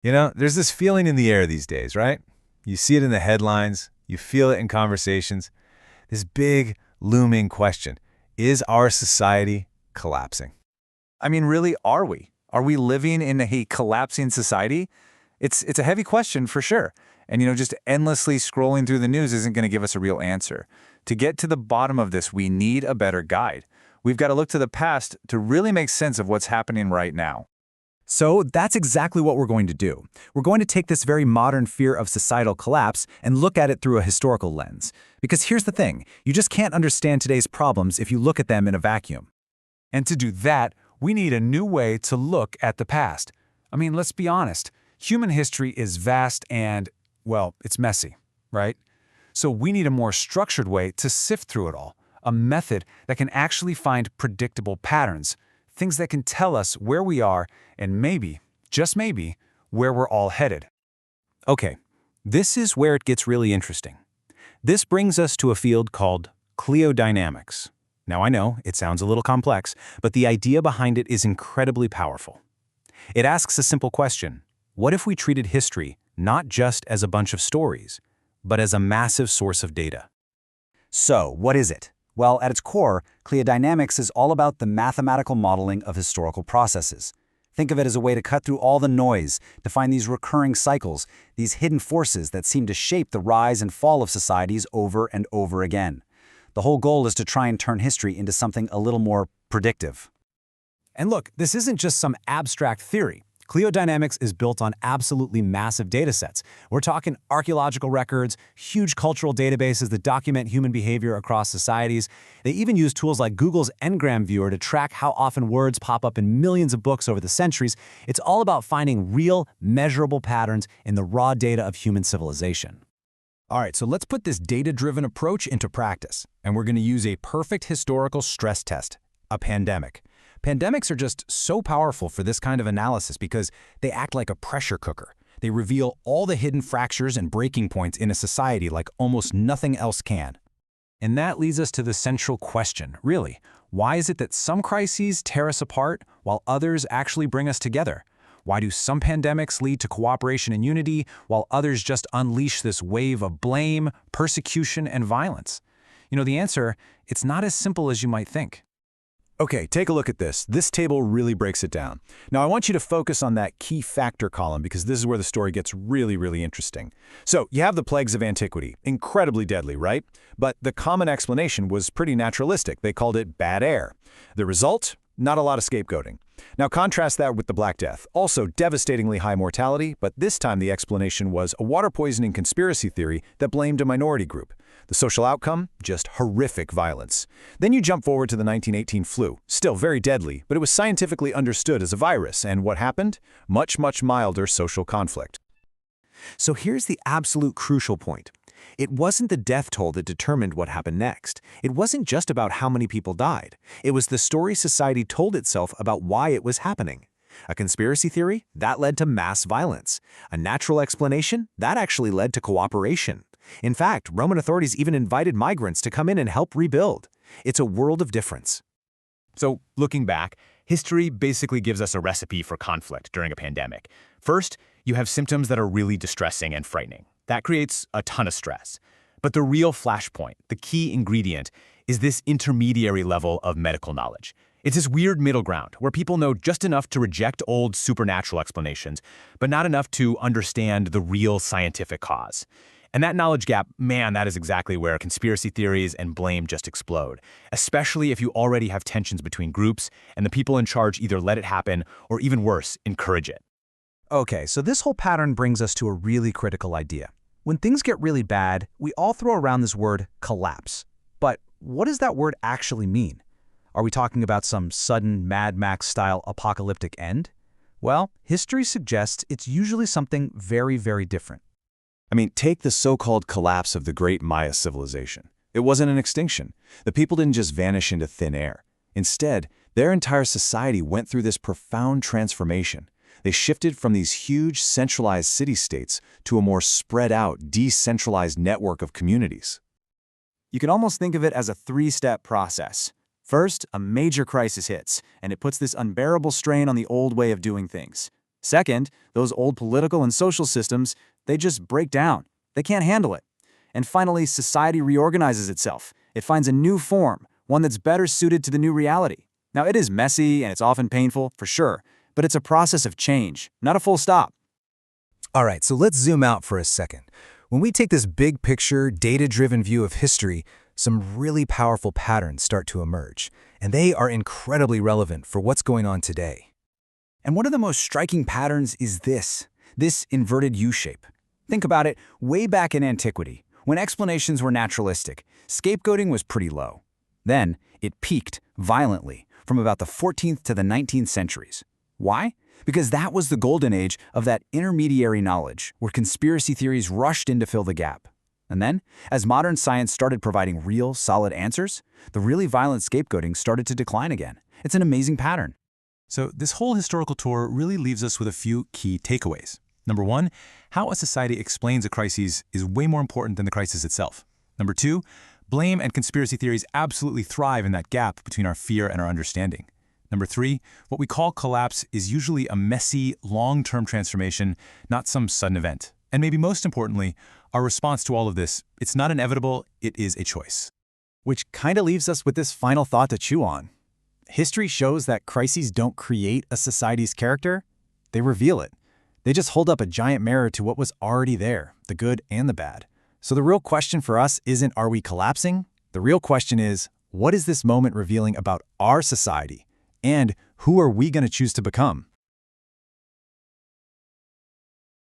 There's this feeling in the air these days, right? You see it in the headlines, you feel it in conversations. This big, looming question: is our society collapsing? I mean, really, are we? Are we living in a collapsing society? It's a heavy question for sure. And just endlessly scrolling through the news isn't going to give us a real answer. To get to the bottom of this, we need a better guide. We've got to look to the past to really make sense of what's happening right now. So that's exactly what we're going to do. We're going to take this very modern fear of societal collapse and look at it through a historical lens. Because here's the thing, you just can't understand today's problems if you look at them in a vacuum. And to do that, we need a new way to look at the past. I mean, let's be honest. Human history is vast and, well, it's messy, right? So we need a more structured way to sift through it all, a method that can actually find predictable patterns, things that can tell us where we are and maybe, just maybe, where we're all headed. Okay, this is where it gets really interesting. This brings us to a field called Cliodynamics. Now I know, it sounds a little complex, but the idea behind it is incredibly powerful. It asks a simple question: what if we treated history not just as a bunch of stories, but as a massive source of data? So, what is it? Well, at its core, Cliodynamics is all about the mathematical modeling of historical processes. Think of it as a way to cut through all the noise, to find these recurring cycles, these hidden forces that seem to shape the rise and fall of societies over and over again. The whole goal is to try and turn history into something a little more predictive. And look, this isn't just some abstract theory. Cliodynamics is built on absolutely massive datasets. We're talking archaeological records, huge cultural databases that document human behavior across societies. They even use tools like Google's Ngram Viewer to track how often words pop up in millions of books over the centuries. It's all about finding real, measurable patterns in the raw data of human civilization. All right, so let's put this data-driven approach into practice. And we're going to use a perfect historical stress test: a pandemic. Pandemics are just so powerful for this kind of analysis because they act like a pressure cooker. They reveal all the hidden fractures and breaking points in a society like almost nothing else can. And that leads us to the central question, really. Why is it that some crises tear us apart while others actually bring us together? Why do some pandemics lead to cooperation and unity while others just unleash this wave of blame, persecution, and violence? The answer, it's not as simple as you might think. Okay, take a look at this. This table really breaks it down. Now, I want you to focus on that key factor column because this is where the story gets really, really interesting. So, you have the plagues of antiquity. Incredibly deadly, right? But the common explanation was pretty naturalistic. They called it bad air. The result? Not a lot of scapegoating. Now, contrast that with the Black Death. Also devastatingly high mortality, but this time the explanation was a water poisoning conspiracy theory that blamed a minority group. The social outcome? Just horrific violence. Then you jump forward to the 1918 flu. Still very deadly, but it was scientifically understood as a virus, and what happened? Much, much milder social conflict. So here's the absolute crucial point. It wasn't the death toll that determined what happened next. It wasn't just about how many people died. It was the story society told itself about why it was happening. A conspiracy theory? That led to mass violence. A natural explanation? That actually led to cooperation. In fact, Roman authorities even invited migrants to come in and help rebuild. It's a world of difference. So, looking back, history basically gives us a recipe for conflict during a pandemic. First, you have symptoms that are really distressing and frightening. That creates a ton of stress. But the real flashpoint, the key ingredient, is this intermediary level of medical knowledge. It's this weird middle ground where people know just enough to reject old supernatural explanations, but not enough to understand the real scientific cause. And that knowledge gap, man, that is exactly where conspiracy theories and blame just explode, especially if you already have tensions between groups and the people in charge either let it happen or, even worse, encourage it. Okay, so this whole pattern brings us to a really critical idea. When things get really bad, we all throw around this word collapse. But what does that word actually mean? Are we talking about some sudden Mad Max-style apocalyptic end? Well, history suggests it's usually something very, very different. I mean, take the so-called collapse of the great Maya civilization. It wasn't an extinction. The people didn't just vanish into thin air. Instead, their entire society went through this profound transformation. They shifted from these huge centralized city-states to a more spread-out, decentralized network of communities. You can almost think of it as a three-step process. First, a major crisis hits, and it puts this unbearable strain on the old way of doing things. Second, those old political and social systems, they just break down. They can't handle it. And finally, society reorganizes itself. It finds a new form, one that's better suited to the new reality. Now, it is messy and it's often painful, for sure, but it's a process of change, not a full stop. All right, so let's zoom out for a second. When we take this big picture, data-driven view of history, some really powerful patterns start to emerge, and they are incredibly relevant for what's going on today. And one of the most striking patterns is this inverted U-shape. Think about it, way back in antiquity, when explanations were naturalistic, scapegoating was pretty low. Then, it peaked violently from about the 14th to the 19th centuries. Why? Because that was the golden age of that intermediary knowledge, where conspiracy theories rushed in to fill the gap. And then, as modern science started providing real, solid answers, the really violent scapegoating started to decline again. It's an amazing pattern. So this whole historical tour really leaves us with a few key takeaways. Number one, how a society explains a crisis is way more important than the crisis itself. Number two, blame and conspiracy theories absolutely thrive in that gap between our fear and our understanding. Number three, what we call collapse is usually a messy, long-term transformation, not some sudden event. And maybe most importantly, our response to all of this, it's not inevitable, it is a choice. Which kind of leaves us with this final thought to chew on. History shows that crises don't create a society's character, they reveal it. They just hold up a giant mirror to what was already there, the good and the bad. So the real question for us isn't, are we collapsing? The real question is, what is this moment revealing about our society? And who are we going to choose to become?